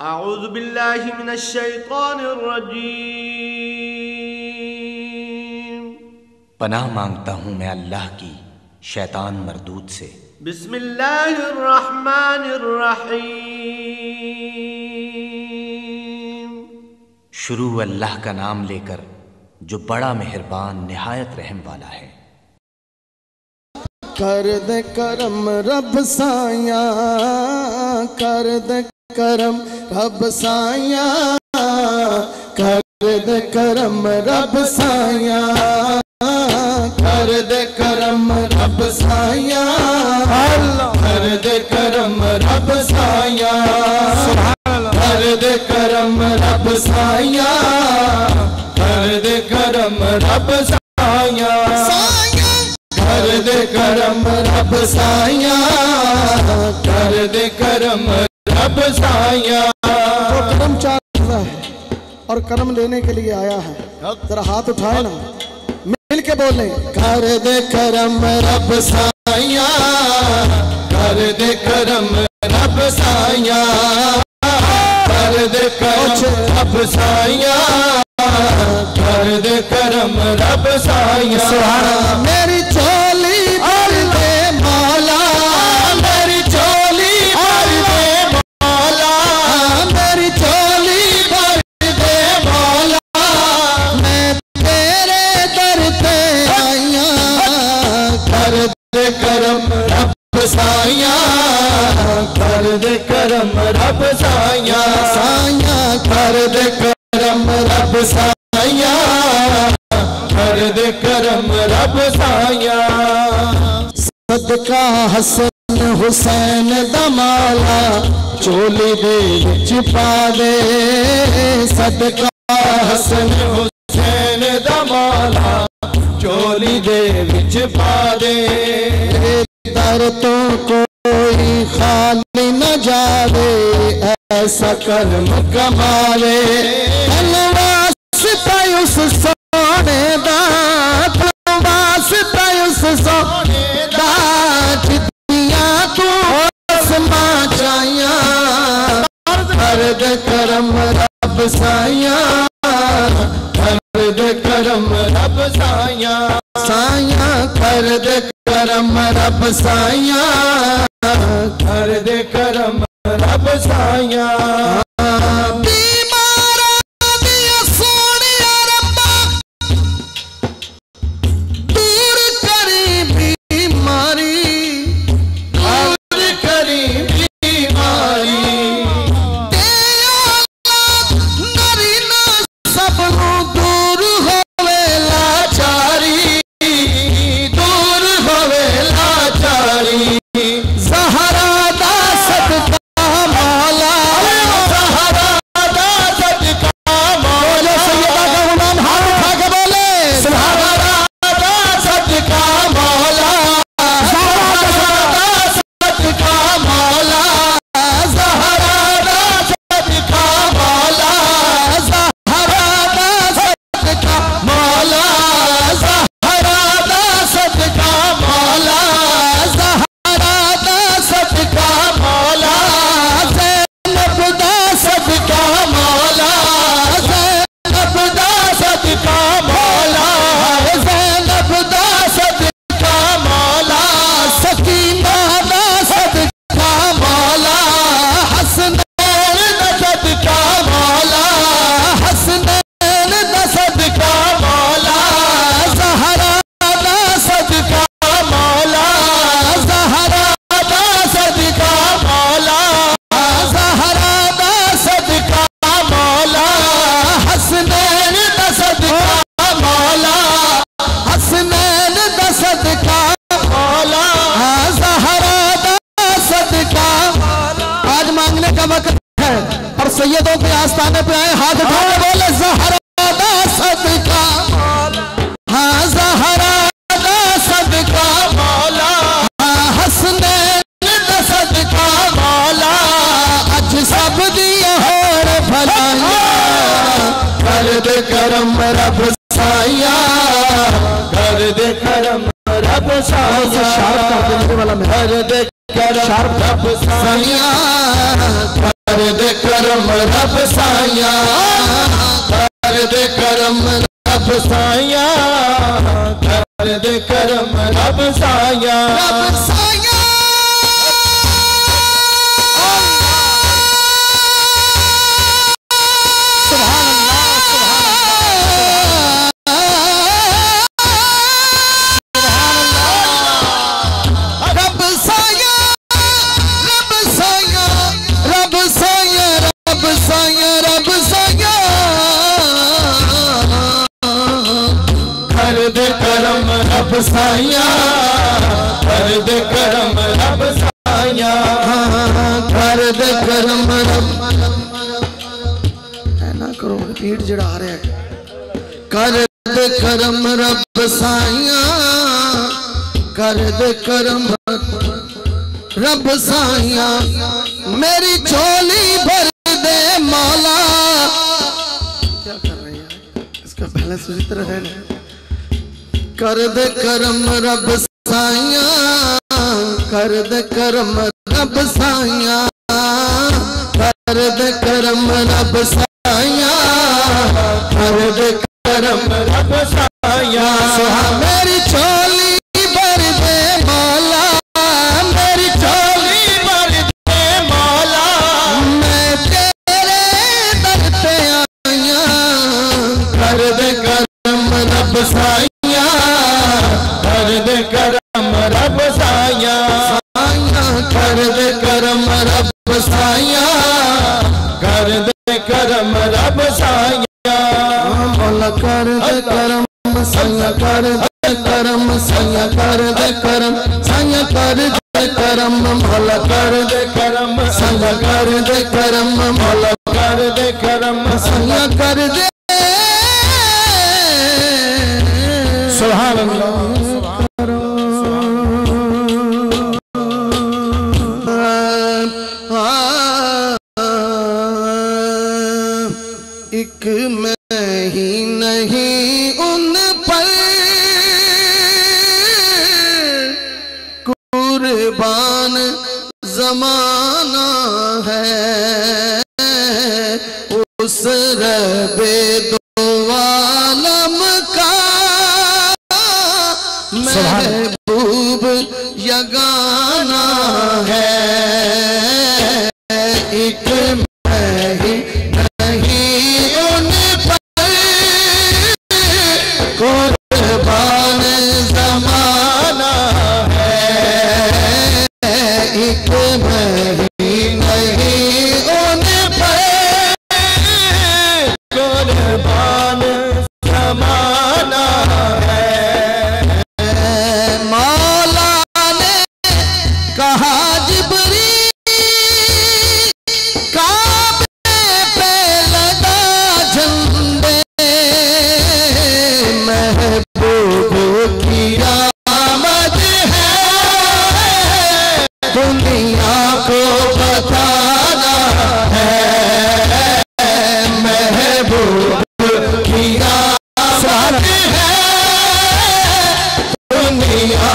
अऊज़ु बिल्लाहि मिनश्शैतानिर्रजीम। पनाह मांगता हूँ मैं अल्लाह की शैतान मरदूद से। बिस्मिल्लाहिर्रहमानिर्रहीम। शुरू अल्लाह का नाम लेकर जो बड़ा मेहरबान निहायत रहम वाला है। कर दे करम रब साया, कर दे करम रब साया, कर दे करम रब साया, कर दे करम रब साया, कर दे करम रब साया, कर दे करम रब साया, कर दे करम रब साया, कर दे करम रब साया, कर दे करम रब साया। जो करम चाह रहा है और करम लेने के लिए आया है, जरा हाथ उठाए ना, मिल के बोले कर दे करम रब साया, कर दे करम रब साया, कर दे करम रब साया, कर दे करम रब साया। मेरी चोली भर दे मौला, मेरी चोली भर दे मौला, मेरी चोली भर दे मौला, मैं तेरे दर पे आया, कर दे करम रब साया, कर दे करम रब साया, साया कर दे करम रब साया, कर दे करम रब साया। सदका हसन हुसैन दमाला चोली दे विच पा दे, सदका हसन हुसैन दमाला चोली दे विच पा दे। दर तो कोई खाली न जावे, ऐसा कर्म कमावे, वास्ता उस सोने दा, वास्ता उस सोने दा, जितियां तू आसमां चाया, कर दे करम रब साया, कर दे करम रब साया, साया कर दे करम रब साया, कर दे करम रब साया। सैयदों के आस्थाने पे आए, हाथ उठा के बोले ज़हरा दा सदका, हाँ ज़हरा दा सदका मौला, हाँ हसनैन दा सदका मौला, अज सब दिया होर भलाया, कर दे करम रब साया, कर दे करम रब साया, कर दे करम रब साया, कर दे करम रब साया, कर दे करम रब साया, कर दे करम रब साया, रब साया। सुभान अल्लाह, सुभान अल्लाह, रब साया, रब साया, रब साया, रब साया, रब साया, कर दे करम रब साया, कर दे करम रब साया, कर दे करम रब। ना करो रिपीट जड़ा आ रहा है। कर दे करम रब साया, कर दे करम रब साया, मेरी झोली भर दे मौला। क्या कर रहे हैं इसका बैलेंस उसी तरह है ना। कर दे करम रब साया, कर दे करम रब साया, कर दे करम रब साया, कर दे करम रब साया, मेरी झोली भर दे मौला, मेरी झोली भर दे मौला, मैं तेरे दर पे आया, कर दे करम रब साया, कर दे करम रब साया, कर दे करम रब साया, कर दे करम रब साया, मौला कर दे करम साया, कर दे करम साया, कर दे करम साया, कर दे करम मौला, कर दे करम साया, कर दे करम मौला, कर दे करम साया, कर दे। सुभान अल्लाह। एक मैं ही नहीं उन पर कुर्बान जमाना है, उस रबे दो आलम का महबूब यगाना है। एक मैं ही नहीं उन पर कुर्बान जमाना है, एक मैं ही नहीं उन पर कुर्बान जमाना है। मौला ने कहा जिब्रील काबे पे लगा झंडे, महबूब की आमद है, दुनिया को बताना है, महबूब की आमद है, दुनिया।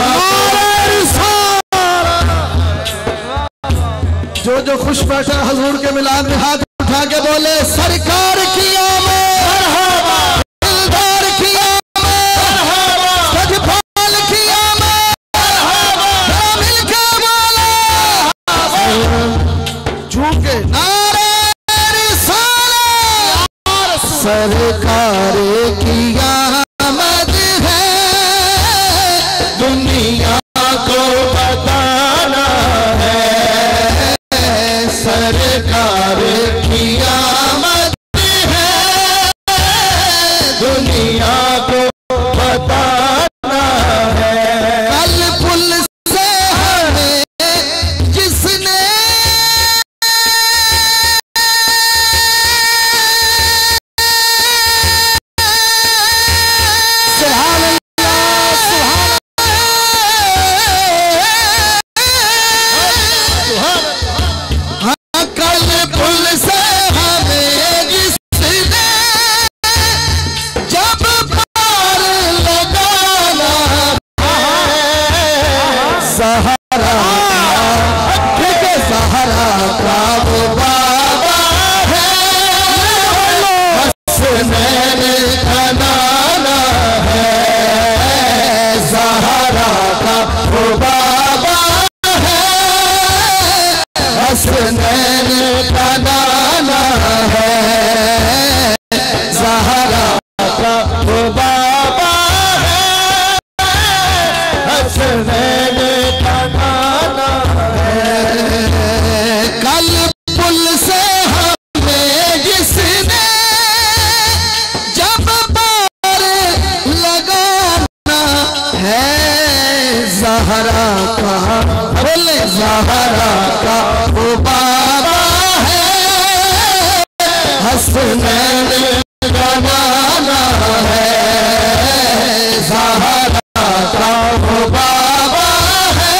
जो खुश बैठा हजूर के मिलाद में हाथ उठा के बोले सरकार की आमद, दिलदार की आमद, सजपाल की आमद, मिल के बोले झूके नारे रिसालत, सरकार की आमद है, दुनिया को बताना है, सरकार की आमद है, ज़हरा का वो बाबा है, हसनैन का नाना है, ज़हरा का वो बाबा है,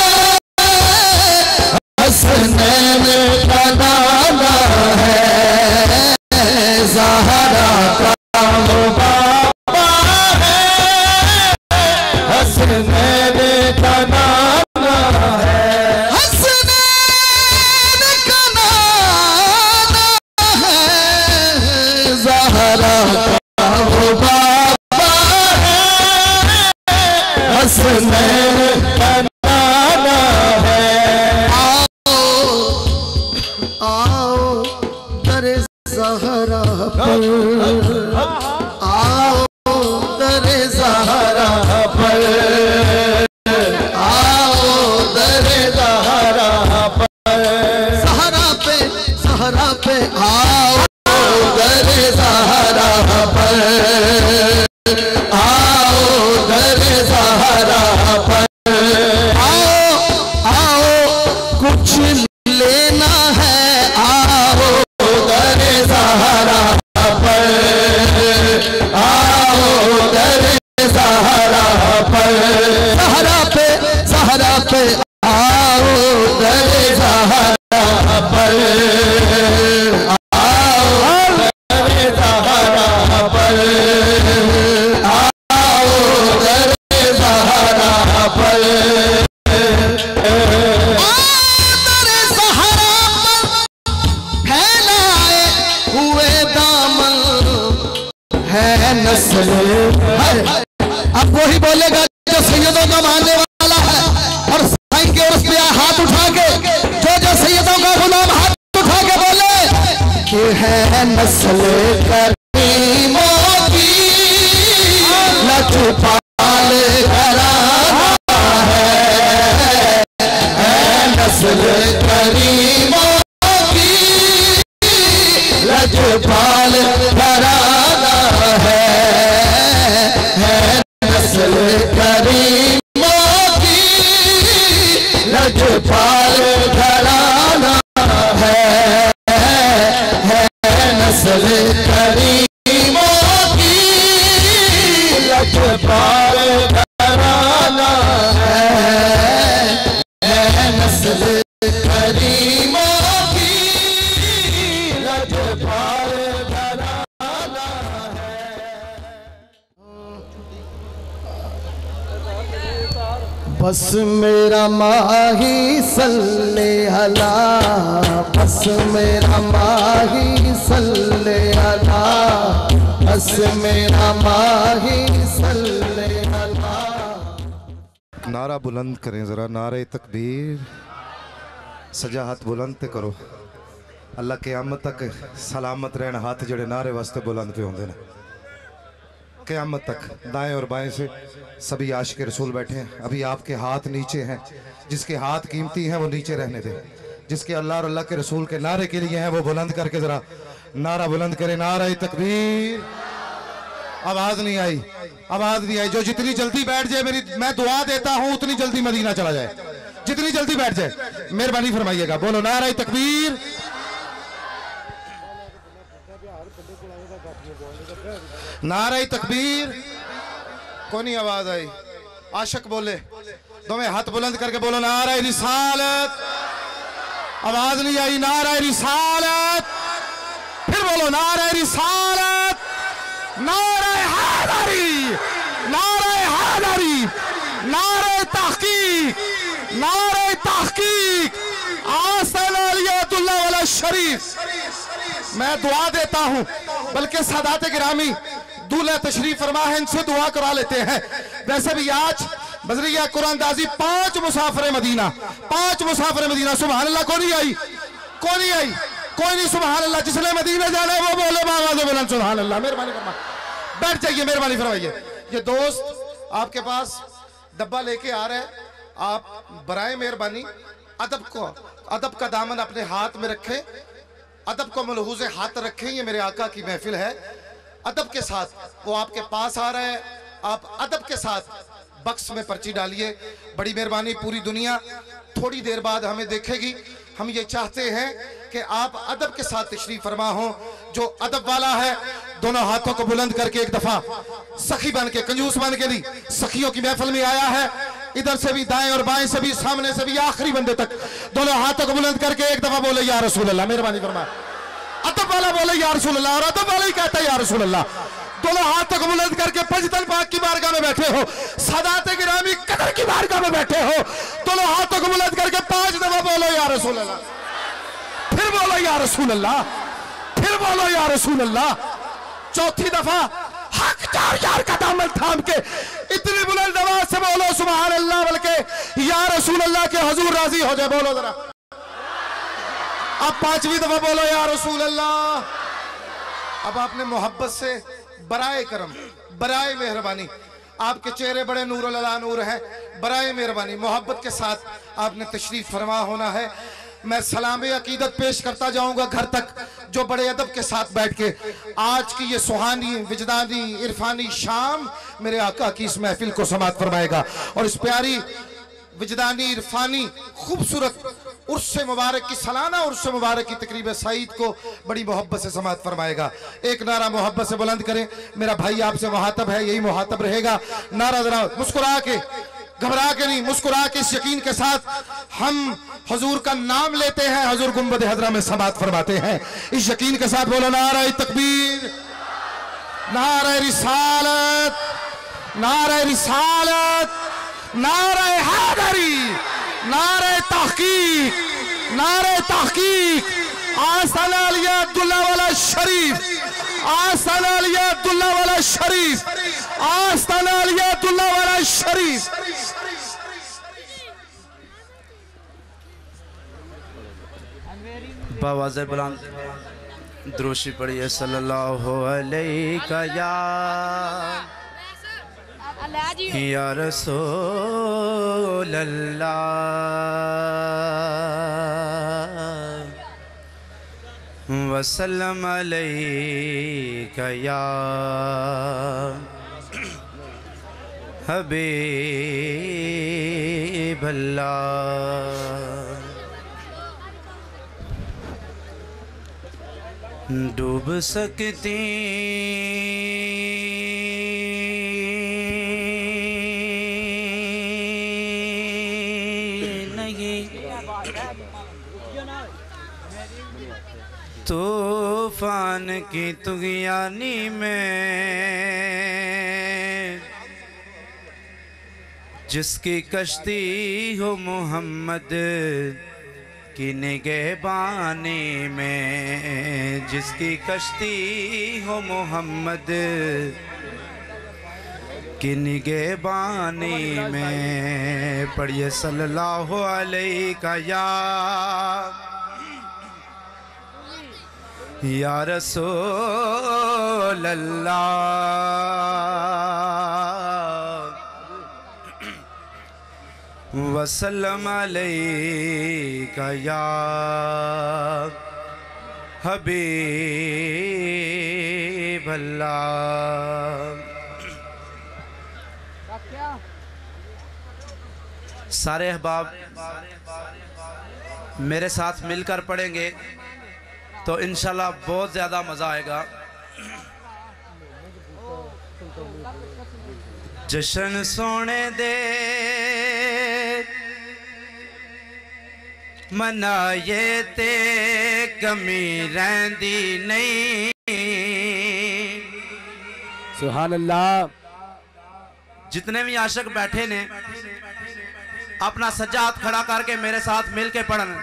हसनैन का नाना है, ज़हरा का वो बाबा है, हसनैन का नाना है, हसनैन का नाना है, ज़हरा का वो बाबा है, हसनैन का नाना है। आओ दरे ज़हरा पर, आओ दरे ज़हरा पर, आओ दरे ज़हरा पर, ज़हरा पे आओ दरे ज़हरा पर, आओ दरे ज़हरा पर, आओ कुछ लेना है, आओ दरे ज़हरा पर, आओ दरे ज़हरा पर, ज़हरा पे आओ दरे ज़हरा पर, आओ दरे ज़हरा पर, आओ दरे ज़हरा पर, दरे ज़हरा फैलाए हुए दामन है नस्ल है। अब वही बोलेगा जो सैयदों का मानने वाला है, और साईं के उर्स पे हाथ उठा के जो सैयदों का गुलाम हाथ उठा के बोले कि है नस्ल करीमों की लजपाल घराना है नस्ल करीमों की लजपाल घराना है नस्ल करीमों की लजपाल घराना है नस्ल करीमों की लजपाल घराना है नस्ल करीमों की लजपाल घराना है। बस मेरा माही सल्ले अला, बस मेरा माही सल्ले अला, बस मेरा माही सल्ले अला। नारा बुलंद करें ज़रा, नारे तकबीर। सजा हाथ बुलंद करो। अल्लाह क़यामत तक सलामत रहना हाथ जड़े नारे वास्ते बुलंद पे होंगे ना, क़यामत तक। दाएं और बाएं से सभी आशिक रसूल बैठे हैं। अभी आपके हाथ नीचे हैं, जिसके हाथ कीमती हैं वो नीचे रहने दें। जिसके अल्लाह और अल्लाह के रसूल के नारे के लिए हैं वो बुलंद करके ज़रा नारा बुलंद करें। नारा तकबीर। आवाज़ नहीं आई, आवाज़ नहीं आई। जो जितनी जल्दी बैठ जाए, मेरी मैं दुआ देता हूँ उतनी जल्दी मदीना चला जाए। जितनी जल्दी बैठ जाए मेहरबानी फरमाइएगा। बोलो नारा तकबीर। नारा तकबीर। कौन ही आवाज आई? आशिक बोले, दोवें हाथ बुलंद करके बोलो नारा रिसालत। आवाज नहीं आई। नारा रिसालत। फिर बोलो नारा रिसालत। नारा हैदरी, नारा हैदरी, नारा तहकीक, नारा तहकीक। आसलालियतुल्लाह वाला शरीफ। मैं दुआ देता हूं, बल्कि सादात गिरामी दूल्हा तशरीफ फरमा है, इनसे दुआ करा लेते हैं। वैसे भी आज बजरिया कुरानदाजी 5 मुसाफिर मदीना, 5 मुसाफिर मदीना। सुभान अल्लाह। कौन नहीं आई? कौन नहीं आई? कोई नहीं। सुभान अल्लाह। जिसने मदीना जाना है वो बोले बाबा बुलंद सुभान अल्लाह। मेहरबानी फरमा, बैठ जाइए, मेहरबानी फरमाइए। ये दोस्त आपके पास डब्बा लेके आ रहे हैं, आप बराए मेहरबानी अदब को, अदब का दामन अपने हाथ में रखें, अदब को मलहूज़ हाथ रखें। ये मेरे आका की महफिल है। अदब के साथ वो आपके पास आ रहे हैं, आप अदब के साथ बक्स में पर्ची डालिए। बड़ी मेहरबानी, पूरी दुनिया थोड़ी देर बाद हमें देखेगी। हम ये चाहते हैं कि आप अदब के साथ तशरीफ फरमा हो। जो अदब वाला है दोनों हाथों को बुलंद करके एक दफा सखी बन के, कंजूस बन के नहीं, सखियों की महफिल में आया है, इधर से भी, दाएं और बाएं से भी, सामने से भी, आखिरी बंदे तक दोनों हाथों को बुलंद करके एक दफा बोले या रसूल अल्लाह। मेहरबानी फरमा, अदब वाला बोले या रसूल अल्लाह, और अदब वाला ही कहता है या रसूल अल्लाह। दोनों हाथों को बुलंद करके पंजतन पाक की बारगाह में बैठे हो, सादात गिरामी कदर की बारगाह में बैठे हो, दोनों हाथों को बुलंद करके 5 दफा बोलो या रसूल अल्लाह, फिर बोलो या रसूल अल्लाह, फिर बोलो या रसूल अल्लाह, चौथी दफा हक चार यार का दामन थाम के इतनी बुलंद आवाज से बोलो सुभान अल्लाह, बल्कि या रसूल अल्लाह के हुजूर राजी हो जाए। बोलो जरा, अब 5वीं दफा बोलो या रसूल अल्लाह। अब आपने मोहब्बत से बराए करम, बराए मेहरबानी, आपके चेहरे बड़े नूर अल्लाह नूर हैं, बराए मेहरबानी मोहब्बत के साथ आपने तशरीफ फरमा होना है। मैं सलाम अकीदत पेश करता जाऊंगा घर तक, जो बड़े अदब के साथ बैठ के आज की ये सुहानी विजदानी इरफानी शाम मेरे आका की इस महफिल को समात फरमाएगा और इस प्यारी विजदानी इरफानी खूबसूरत उर्स मुबारक की सालाना उर्स मुबारक की तकरीब सईद को बड़ी मोहब्बत से समात फरमाएगा। एक नारा मोहब्बत से बुलंद करें। मेरा भाई आपसे मुहातब है, यही मुहातब रहेगा। नारा जरा मुस्कुरा के, घबरा के नहीं, मुस्कुरा के इस यकीन के साथ हम हुजूर का नाम लेते हैं, हुजूर गुंबद हजरा में समात फरमाते हैं। इस यकीन के साथ बोलो नारा तकबीर, नारा रिसालत, नारा रिसालत, नारा हैदरी, नारे तहकीक, नारे तहकीक। आस्ताना अलिया अब्दुल्ला वाला शरीफ, आस्ताना अलिया अब्दुल्ला वाला शरीफ, आस्ताना अलिया अब्दुल्ला वाला शरीफ। बावाज़े बुलंद द्रोशी पढ़िए सल्लल्लाहु अलैहि या रसूल अल्लाह वसल्लम अलैका या हबीब अल्लाह। डूब सकती नहीं तूफान की तुगयानी में, जिसकी कश्ती हो मोहम्मद की निगहबानी में, जिसकी कश्ती हो मोहम्मद की निगहबानी में। पढ़िए सल्लल्लाहु अलैहि या रसूल अल्लाह वसल्लम अलैका या हबीब अल्लाह। सारे अहबाब मेरे साथ मिलकर पढ़ेंगे तो इंशाल्लाह बहुत ज़्यादा मज़ा आएगा। जशन सोने दे मनाए ते कमी रहंदी नहीं। सुभान अल्लाह। जितने भी आशिक बैठे ने अपना सज्जा हाथ खड़ा करके मेरे साथ मिल के पढ़न।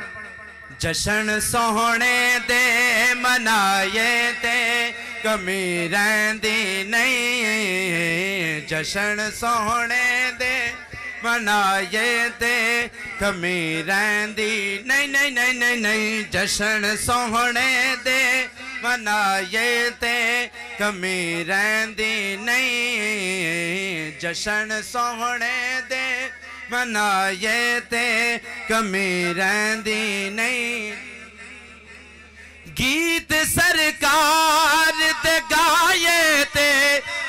जशन सोहने दे मनाए ते कमी रहंदी नहीं। जशन सोहने दे मनाए ते कमी रहंदी नहीं नहीं नहीं नहीं नहीं। जशन सोहने दे मनाए ते कमी रहंदी नहीं। जशन सोहने दे मनाए ते कमी रहंदी नहीं। गीत सरकार ते गाए ते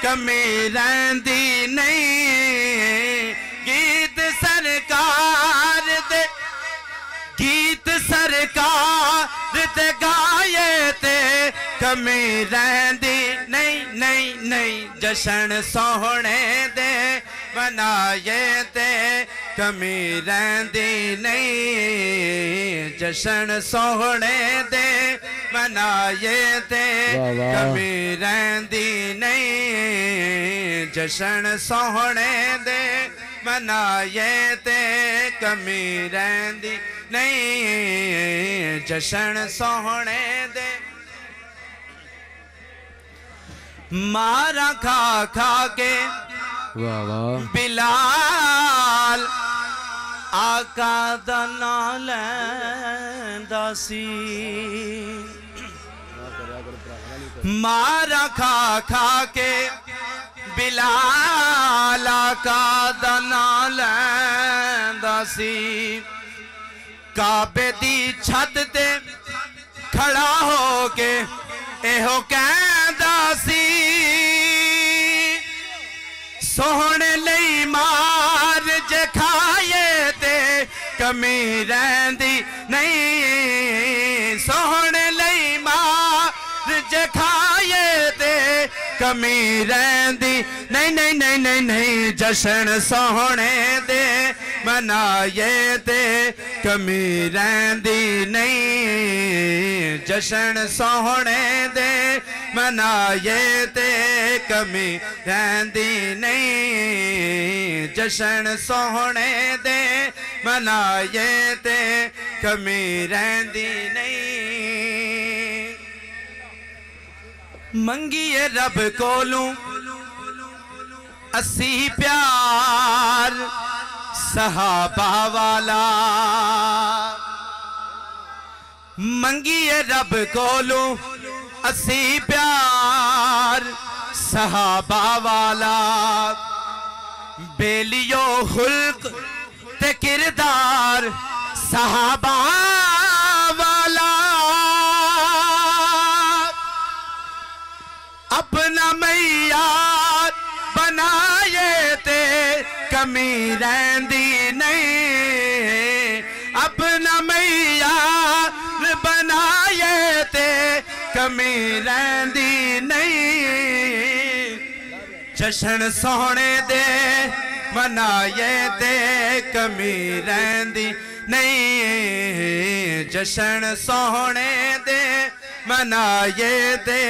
कमी रहंदी नहीं। कमी रहंदी नहीं नहीं नहीं जशन सोहने दे मनाए ते कमी रहंदी नहीं जशन सोहने दे मनाए ते कमी रहंदी नहीं जशन सोहने दे मनाए ते कमी रहंदी नहीं जशन सोहने दे मारा खा खा के बिलाल आका दा नाम लैंदा सी मारा खा खा के बिलाल आका दा नाम लैंदा सी काबे दी छत ते खड़ा हो के एहो कहंदा सी सोहने लई मार जे खाए ते कमी रहंदी नहीं सोहने लई मार जे खाए ते कमी रहंदी नहीं नहीं नहीं नहीं नहीं जशन सोहने दे मनाए ते कमी रहंदी नहीं जशन सोहने दे मनाए ते कमी रहंदी नहीं जशन सोहने दे मनाए ते कमी रहंदी नहीं मंगिए रब कोलू असी प्यार सहाबा वाला मंगिए रब कोलू असी प्यार सहाबा वाला बेलियो खुल्क ते किरदार सहाबा वाला अपना मैया बनाए ते कमी रहंदी नहीं अपना मैया बनाए ते कमी रहंदी नहीं जशन सोहने दे मनाए ते कमी रहंदी नहीं जशन सोहने दे मनाए ते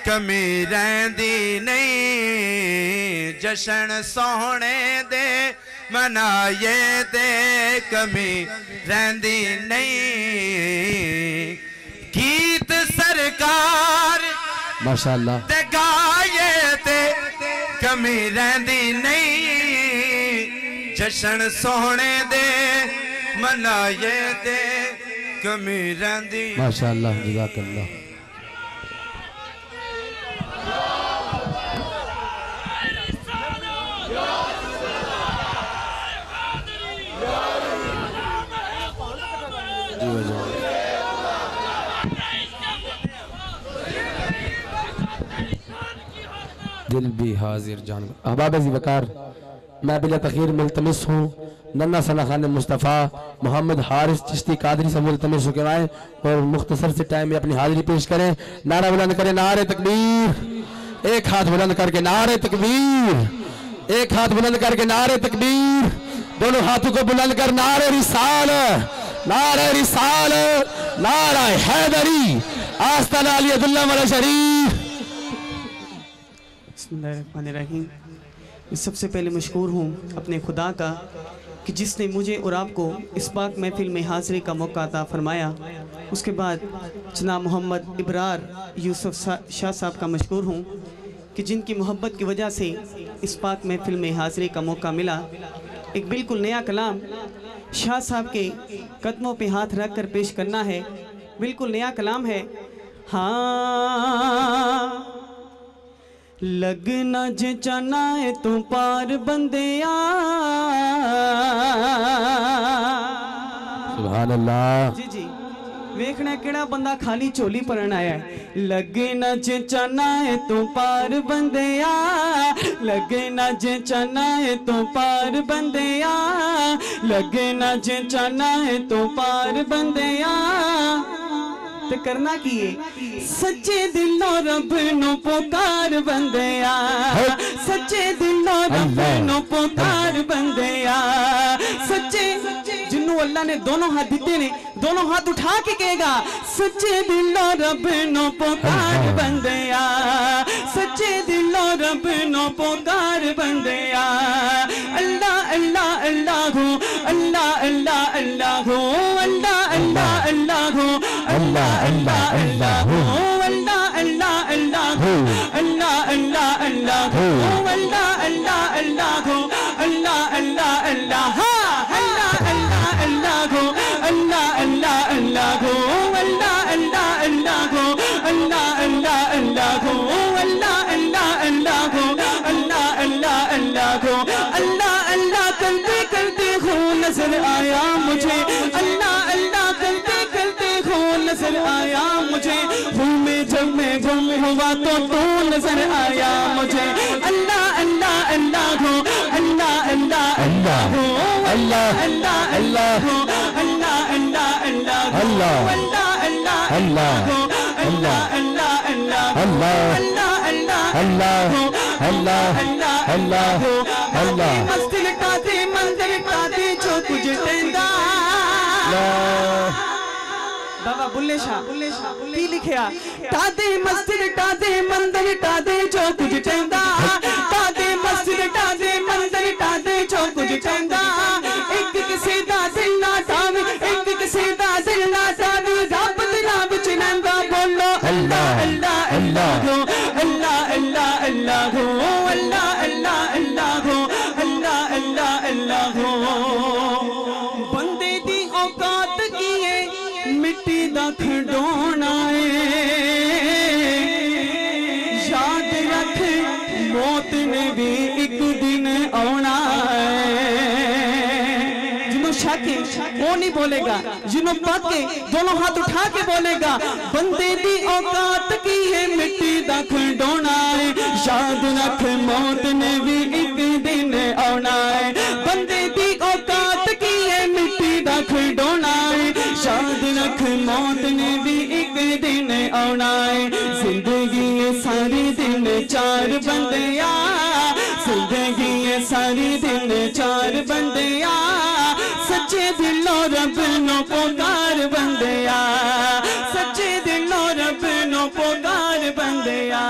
कमी रहंदी नहीं जशन सोहने दे मनाए ते कमी रहंदी नहीं गीत सरकार माशाअल्लाह ते गाए ते कमी रहंदी नहीं जशन सोहने दे मनाए ते कमी रहंदी माशाअल्लाह जज़ाकल्लाह दिल भी हाजिर जान अहबाब ज़िवकार मैं बिला तखीर मुल्तमिस हूँ नन्ना सना खान मुस्तफ़ा मोहम्मद हारिस चिश्ती कादरी से मुल्तमिस करवाएं और मुख्तसर से टाइम में अपनी हाजिरी पेश करें नारा बुलंद करें नारे तकबीर एक हाथ बुलंद करके नारे तकबीर एक हाथ बुलंद करके नारे तकबीर दोनों हाथों को बुलंद कर नारे रिसाल नारा हैदरी आस्ताना अली अब्दुल्ला वाला शरीफ बिस्मिल्लाहिर्रहमानिर्रहीम। सबसे पहले मशकूर हूँ अपने खुदा का कि जिसने मुझे और आपको इस पाक महफिल में हाज़िरी का मौका अता फरमाया। उसके बाद जनाब मोहम्मद इब्रार यूसुफ शाह साहब का मशकूर हूँ कि जिनकी मोहब्बत की वजह से इस पाक महफिल में हाज़िरी का मौका मिला। एक बिल्कुल नया कलाम शाह साहब के कदमों पे हाथ रख कर पेश करना है। बिल्कुल नया कलाम है। हाँ लगना जे चाना है तू पार बंदिया सुभान अल्लाह जी जी वेखना केड़ा बंदा खाली झोली भरन आया है। लगना जे चाना है तू पार बंदिया लगना जे चाना है तू पार बंदिया लगना जे चाना है तू पार बंदिया ते करना की है सच्चे दिलों रब नो पुकार बंदिया सच्चे दिलों रब नो पुकार बंदिया सच्चे जिन्हों अल्लाह ने दोनों हाथ दिते ने दोनों हाथ उठा के कहेगा सच्चे दिलों रब नो पुकार बंदिया सच्चे दिलों रब नो पुकार बंदिया अल्लाह अल्लाह अल्लाह हो अल्लाह अल्लाह अल्लाह हो अल्लाह अल्लाह अल्लाह हो अल्लाह अल्लाह अल्लाह हो अल्लाह अल्लाह अल्लाह हो अल्लाह अल्लाह अल्लाह हो अल्लाह अल्लाह अल्लाह हो अल्लाह अल्लाह अल्लाह अल्लाह अल्लाह अल्लाह हो अल्लाह अल्लाह अल्लाह हो अल्लाह अल्लाह अल्लाह हो अल्लाह अल्लाह अल्लाह हो अल्लाह अल्लाह अल्लाह हो अल्लाह अल्लाह अल्लाह हो अल्लाह अल्लाह करते करते हो नजर आया मुझे अल्लाह अल्लाह करते करते हो नजर आया मुझे में जब मैं गुम हुआ तो तू नजर आया मुझे अल्लाह अल्लाह अल्लाह हो अल्लाह अल्लाह अल्लाह हो अल्लाह अल्लाह अल्लाह हो अल्लाह अल्लाह अल्लाह अल्लाह अल्लाह अल्लाह हो अल्लाह अल्लाह अल्लाह अल्लाह अल्लाह अल्लाह हो अल्लाह अल्लाह अल्लाह हो अल्लाह मस्जिद काते मंदिर काते जो कुछ तेंदा बाबा बुल्ले शाह की लिखिया टादे मस्जिद टादे मंदिर टादे जो कुछ चंदा टादे मस्जिद टादे मंदिर टादे जो कुछ चंदा एक किसी दा दिल ना टावे एक किसी दा दिल ना टावे रब दिला विच नंदा बोलो अल्लाह अल्लाह अल्लाह हो अल्लाह अल्लाह अल्लाह हो अल्लाह अल्लाह अल्लाह हो अल्लाह अल्लाह अल्लाह हो बंदे दी औकात की है मिट्टी दा खडोना याद रख मौत ने भी एक दिन आना जिन्हों शक वो नहीं बोलेगा जिन्हों पके दोनों हाथ उठा के बोलेगा बंदे दी औकात की है मिट्टी दा खडोना याद रख मौत ने भी एक दिन आना बंदे दी औकात की है मिट्टी दा खडोना याद रख मौत ने भी एक दिन आना है जिंदगी है सारी दिन चार बंदिया जिंदगी है सारी दिन चार बंदिया सच्चे दिलों रब नो पुकार बंदिया सच्चे दिलों रब नो पुकार बंदिया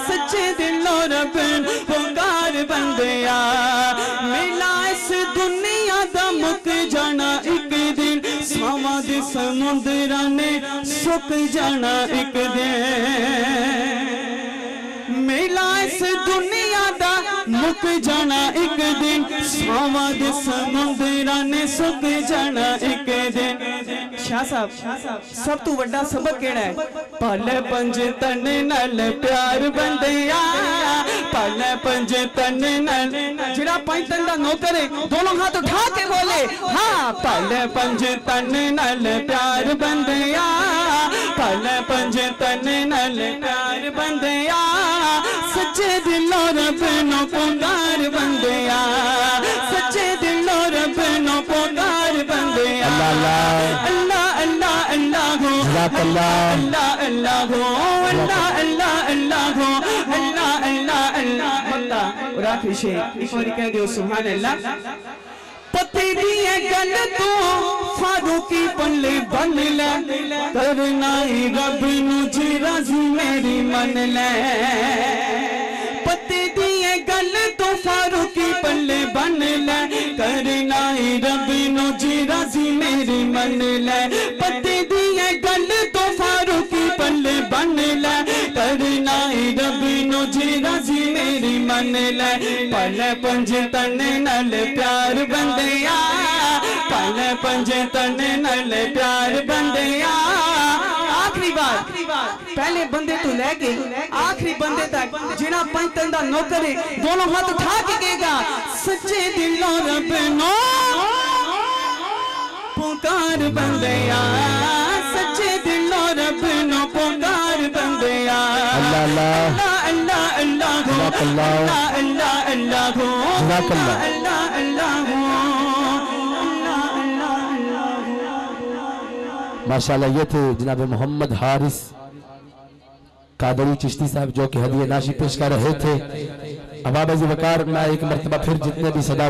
सच्चे दिलों रब नो पुकार बंदिया मिला इस दुनिया दा मुक जाना एक दिन सावा दे समुद्रा ने सुक जाना एक दिन मेला इस दुनिया दा मुक जाना एक दिन सावा दे समुद्रा ने सुक जाना एक दिन शाह साहब सब तू वड्डा सबक केड़ा है पल पंज तन नल प्यार बंदिया पल पंज तन नल जिहड़ा पंज तन दा नौकर है दोनों हाथ उठा के बोले हाँ पल पंज तन नल प्यार बंदिया पल पंज तन नल प्यार बंदिया सच्चे दिलों रब नो पुकार बंदिया सच्चे दिलों रब नो पुकार बंदिया अल्लाह अल्लाह अल्लाह अल्लाह हो अल्लाह अल्लाह हो अल्लाह अल्लाह अल्लाह हो अल्लाह अल्लाह अल्लाह अल्लाह और आखिरी शेर एक बार कह दो सुभान अल्लाह पति दी गल तो फारूकी पल्ले बन ले करना ही रब नु जिराज मेरी मन ले पति दी गल तो फारूकी पल्ले बन ले करना ही रब नु जिराज मेरी मन ले पति दी गल तो फारूकी पल्ले बन ले करना ही रब नु जिराज मेरी मन ले पल पंज तन नल प्यार बंदिया पल पंज तन नल प्यार बंदिया आखिरी बार पहले बंदे तो लेके आखिरी बंदे तक जिना पंज तन दा नौकर है दोनों हाथ उठा के कहेगा सच्चे दिलों रब नो पुकार बंदिया सच्चे दिलों रब नो पुकार बंदिया अल्लाह अल्लाह अल्लाह अल्लाह अल्लाह अल्लाह अल्लाह अल्लाह अल्लाह माशाल्लाह ये थे जनाब मोहम्मद हारिस कादरी चिश्ती साहब जो कि हदिया नाशी पेश कर रहे थे। अहबाब वकार, मैं एक मरतबा फिर जितने भी सदा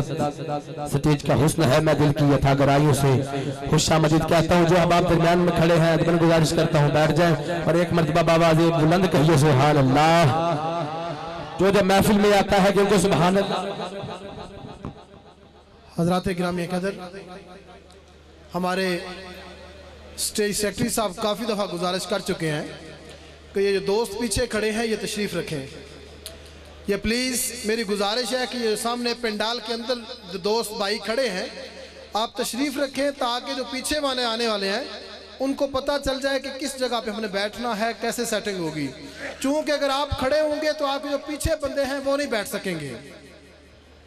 स्टेज का हुस्न है मैं दिल की यथागराइयों से खुशामदीद कहता हूँ। जो अहबाब दरमियान में खड़े हैं अदबन गुजारिश करता हूँ बैठ जाएं और एक मरतबा बाबा बुलंद कहिए सुभान अल्लाह। जो जब महफिल में आता है क्योंकि सुभान अल्लाह। हजरात गिरामी कदर, हमारे स्टेज सेक्रेटरी साहब काफ़ी दफ़ा गुजारिश कर चुके हैं कि ये जो दोस्त पीछे खड़े हैं ये तशरीफ़ रखें। ये प्लीज़ मेरी गुजारिश है कि ये सामने पंडाल के अंदर जो दोस्त भाई खड़े हैं आप तशरीफ़ रखें ताकि जो पीछे वाले आने वाले हैं उनको पता चल जाए कि किस जगह पे हमने बैठना है, कैसे सेटिंग होगी। चूँकि अगर आप खड़े होंगे तो आपके जो पीछे बंदे हैं वो नहीं बैठ सकेंगे,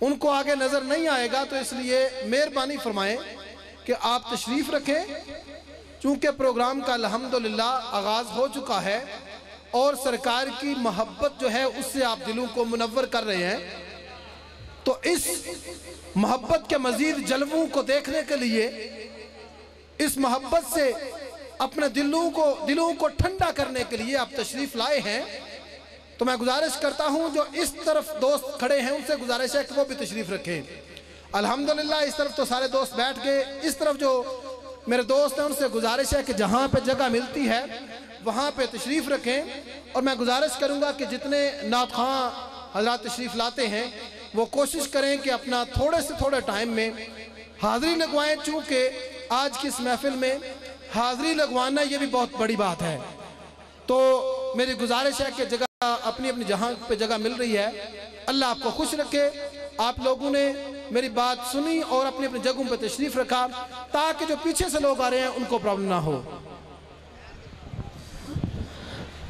उनको आगे नज़र नहीं आएगा। तो इसलिए मेहरबानी फरमाएं कि आप तशरीफ़ रखें। चूँकि प्रोग्राम का अल्हम्दुलिल्लाह आगाज़ हो चुका है और सरकार की मोहब्बत जो है उससे आप दिलों को मुनव्वर कर रहे हैं, तो इस मोहब्बत के मज़ीद जलवों को देखने के लिए, इस मोहब्बत से अपने दिलों को ठंडा करने के लिए आप तशरीफ़ लाए हैं। तो मैं गुजारिश करता हूं जो इस तरफ दोस्त खड़े हैं उनसे गुजारिश है कि वो भी तशरीफ़ रखें। अल्हम्दुलिल्लाह इस तरफ तो सारे दोस्त बैठ गए, इस तरफ जो मेरे दोस्त हैं उनसे गुजारिश है कि जहां पे जगह मिलती है वहां पे तशरीफ़ रखें। और मैं गुजारिश करूंगा कि जितने नात ख़ां हज़रात तशरीफ़ लाते हैं वो कोशिश करें कि अपना थोड़े से थोड़े टाइम में हाज़िरी लगवाएं। चूँकि आज की इस महफिल में हाज़िरी लगवाना ये भी बहुत बड़ी बात है। तो मेरी गुजारिश है कि जगह अपनी अपनी जहाँ पे जगह मिल रही है, अल्लाह आपको खुश रखे। आप लोगों ने मेरी बात सुनी और अपनी अपनी जगहों पे तशरीफ़ रखा ताकि जो पीछे से लोग आ रहे हैं उनको प्रॉब्लम ना हो।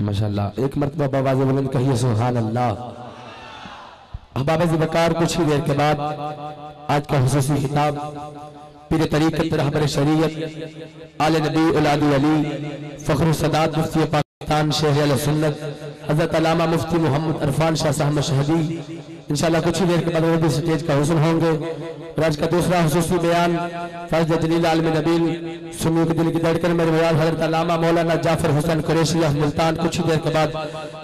माशाल्लाह, एक मरतबा बाबा बुलंद कहिए सुभान अल्लाह। अहबाब वकार, कुछ ही देर के बाद आज का खुसूसी खिताब पीर तरीक़त रहबर शरीयत आले नबी औलाद अली फ़ख्र सदात मुफ्ती पाकिस्तान शेख अहले सुन्नत हज़रत अल्लामा मुफ्ती मोहम्मद अरफान शाह साहब शहदी इंशाल्लाह कुछ ही देर के बाद वो भी स्टेज का हुस्न होंगे। और आज का दूसरा खुसूसी बयान फैज़ जलील आलम नबील सुन्नी के दिल की धड़कन मेरे बयान हज़रत अल्लामा मौलाना जाफर हुसैन कुरैशी मुल्तान कुछ ही देर के बाद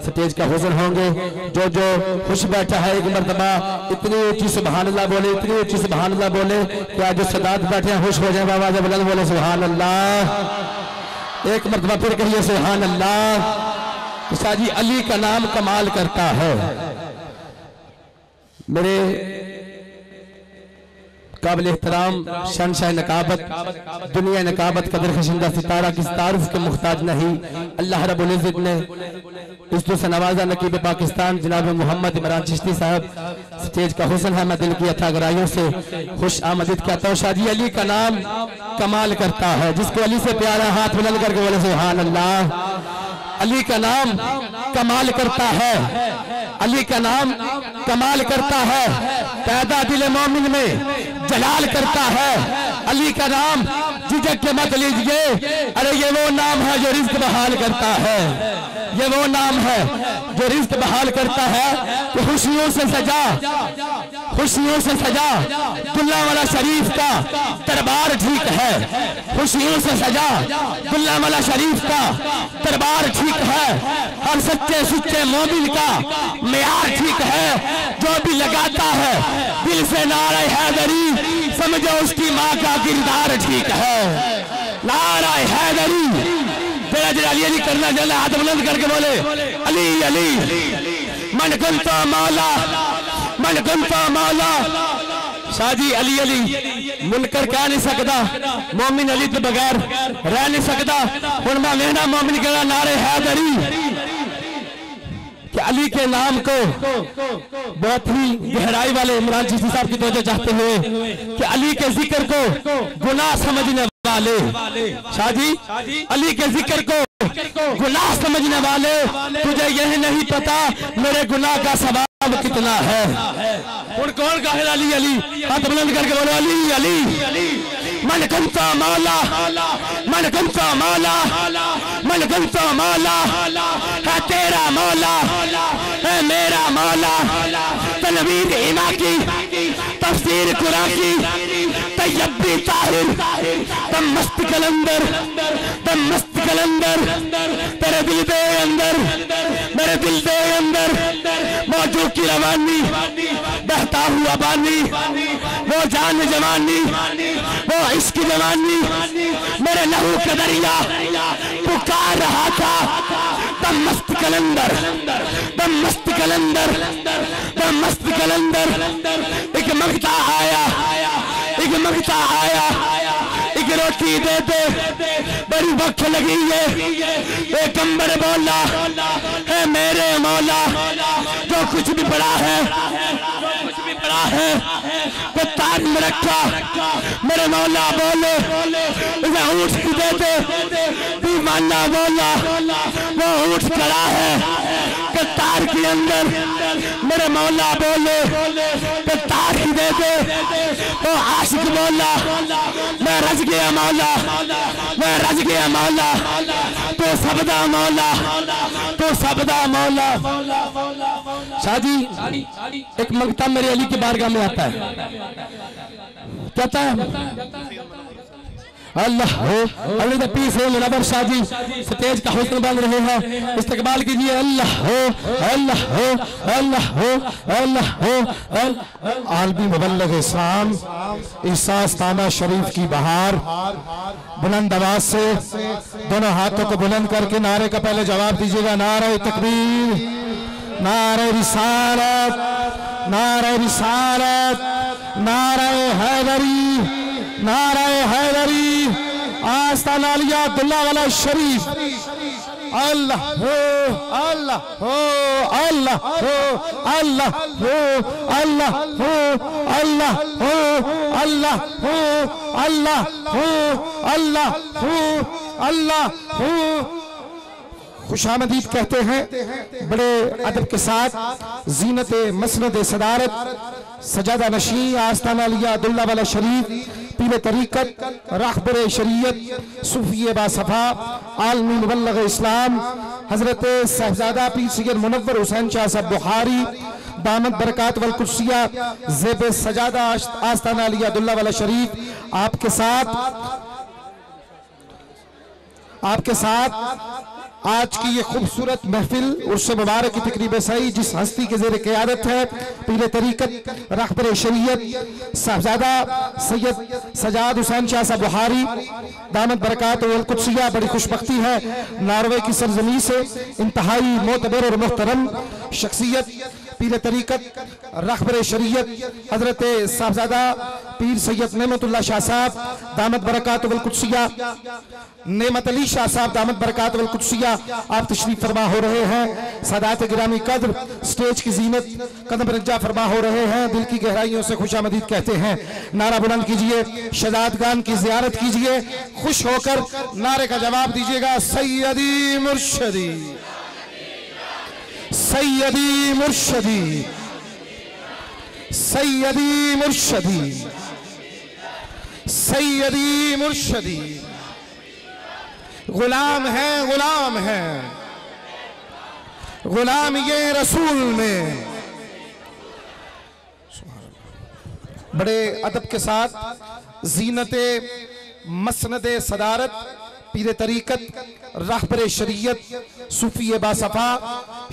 स्टेज का हुस्न होंगे। जो जो खुश बैठा है एक मरतबा इतनी ऊँची सुभान अल्लाह बोले, इतनी ऊँची सुभान अल्लाह बोले कि आज जो सदात बैठे हैं खुश हो जाए। बाबा जब बुलंद बोले सुभान अल्लाह। एक मरतबा फिर कहिए सुभान अल्लाह। शाह जी अली का नाम कमाल करता है। मेरे काबिल एहतराम शहंशाह नकाबत दुनिया नकाबत कदर खशिंदा सितारा किस तारुफ के मुख्ताज नहीं, अल्लाह रब्बुल इज्जत ने इस से नवाजा नकीब पाकिस्तान जनाब मोहम्मद इमरान चिश्ती साहब। स्टेज का हुस्न है, मैं दिल की अथागराइयों से खुश आमदीद कहता हूँ। शाह जी अली का नाम कमाल करता है। जिसको अली से प्यारा हाथ बुलंद करके बोले सुभान अल्लाह। अली का नाम कमाल करता है, अली का नाम कमाल करता है, पैदा दिल मोमिन में जलाल करता है। अली का नाम झिझक के मत लीजिए, अरे ये वो नाम है जो रिज़्क़ बहाल करता है, ये वो नाम है जो रिज़्क़ बहाल करता है। कि खुशियों से सजा, खुशियों से सजा दुल्ला वाला शरीफ का दरबार ठीक है, खुशियों से सजा दुल्ला वाला शरीफ का दरबार ठीक है। और सच्चे सुच्चे मोमिन का मेयार ठीक है। जो भी लगाता है दिल से नारे हैदरी, समझो उसकी माँ का किरदार ठीक है। नारा हैदरी तेरा जरा अली अली करना चला, हाथ बुलंद करके बोले अली अली। मन कुंता मौला, मन कुंता मौला। शाह जी अली अली मुनकर कह नहीं सकता, मोमिन अली तो बगैर रह नहीं सकता। हुण मैं लेना मोमिन के नारे हैदरी कि अली के नाम को बहुत ही गहराई वाले इमरान चिश्ती साहब की तवज्जो चाहते हुए कि अली के जिक्र को गुनाह समझने वाले, शाह जी अली के जिक्र को गुनाह समझने वाले, तुझे यही नहीं पता मेरे गुनाह का सवाब कितना है। और कौन कहे अली अली, हाथ बुलंद करके बोलो अली अली। मन कुंता मौला, मन कुंता मौला, मन कुंता मौला है तेरा मौला, है मेरा मौला, तनवीर इमा की, तफसीर कुरान की, तय्यबी ताहिर, तम मस्त कलंदर, तम मस्त कलंदर, तेरे दिल दे अंदर, मेरे दिल दे अंदर मौजूद की रवानी, बहता हुआ पानी, वो जान जवानी, वो इश्क जवानी, मेरे लहू का दरिया पुकार रहा था। तम मस्त कलंदर, तम मस्त कलंदर, तम मस्त कलंदर, एक मंगता आया, एक मंगता आया, एक रोटी दे दे, बड़ी भूख लगी है। एक कंबर बोला है मेरे मौला, जो कुछ भी पड़ा है, कुछ भी पड़ा है वो ताज में रखा। मेरे मौला बोले उसे ऊँट भी दे दे, दीवाना बोला वो ऊँट खड़ा है कतार के अंदर। मेरे मौला बोले कतार ही दे दे, वो आशिक बोला मैं रज गया मौला, मैं रज गया मौला, तो सबदा मौला, तो सबदा मौला। शादी एक मंगता मेरे अली की बारगाह में आता है, कहता है अल्लाह हो अली द पीस है मुनव्वर शाह जी स्टेज का हुस्न बन रहे हैं, इस्तकबाल कीजिए। अल्लाह हो, अल्लाह हो, अल्लाह हो, अल्लाह हो। आलमी मुबल्लिग इस्लाम इसास्ताना शरीफ की बहार, बुलंद आवाज से दोनों हाथों को बुलंद करके नारे का पहले जवाब दीजिएगा। नारे तकबीर, नारे रिसालत, नारे रिसालत, नारे हैदरी, नारे हैदरी, आस्ताना अलिया अब्दुल्ला वाला शरीफ। अल्लाह हो, अल्लाह हो, अल्लाह हो, अल्लाह हो, अल्लाह हो, अल्लाह हो, अल्लाह हो, अल्लाह हो, अल्लाह हो, अल्लाह हो। खुशामदीद कहते हैं बड़े अदब के साथ जीनत मसनद सदारत सजादा नशी आस्ताना अलिया अब्दुल्ला वाला शरीफ, पीर तरीकत, रहबर शरीयत, सूफी बासफा, आलमी मुबल्लिग इस्लाम हजरत साहबजादा पीर सैयद मुनव्वर हुसैन शाह साहब बुखारी दामद बरकात वल कुर्सिया ज़ेब सजादा आस्ताना अलिया अब्दुल्ला वाला शरीफ आपके साथ आज की ये खूबसूरत महफिल उर्स मुबारक की तकरीब सही जिस हस्ती के ज़ेर क़यादत है पीर तरीकत, रहबर शरीयत साहबजादा सैयद सजाद हुसैन शाह साहब बुखारी दामद बरकात वल कुर्सिया, बड़ी खुशबख्ती है नॉर्वे की सरजमी से इंतहाई मोतबर और मुहतरम शख्सियत पीर तरीकत, रहबर शरीयत हजरत साहबजादा पीर सैयद नेमतुल्लाह शाह साहब दामद बरकात वल कुर्सिया, नेमत अली शाह साहब दामद बरकात वल कुर्सिया आप तशरीफ फरमा हो रहे हैं। सादात गिरामी कद्र स्टेज की जीनत कदम रंजा फरमा हो रहे हैं, दिल की गहराइयों से खुशामदीद कहते हैं। नारा बुलंद कीजिए, शहजादगान की जियारत कीजिए, खुश होकर नारे का जवाब दीजिएगा। सैयदी मुर्शदी, सैयदी मुर्शदी, सैयदी मुर्शदी, सैयदी मुर्शदी। गुलाम है, गुलाम है, गुलाम ये रसूल में। बड़े अदब के साथ जीनते मसनदे सदारत पीर तरीकत, रहबर शरीयत, सूफी बासफा,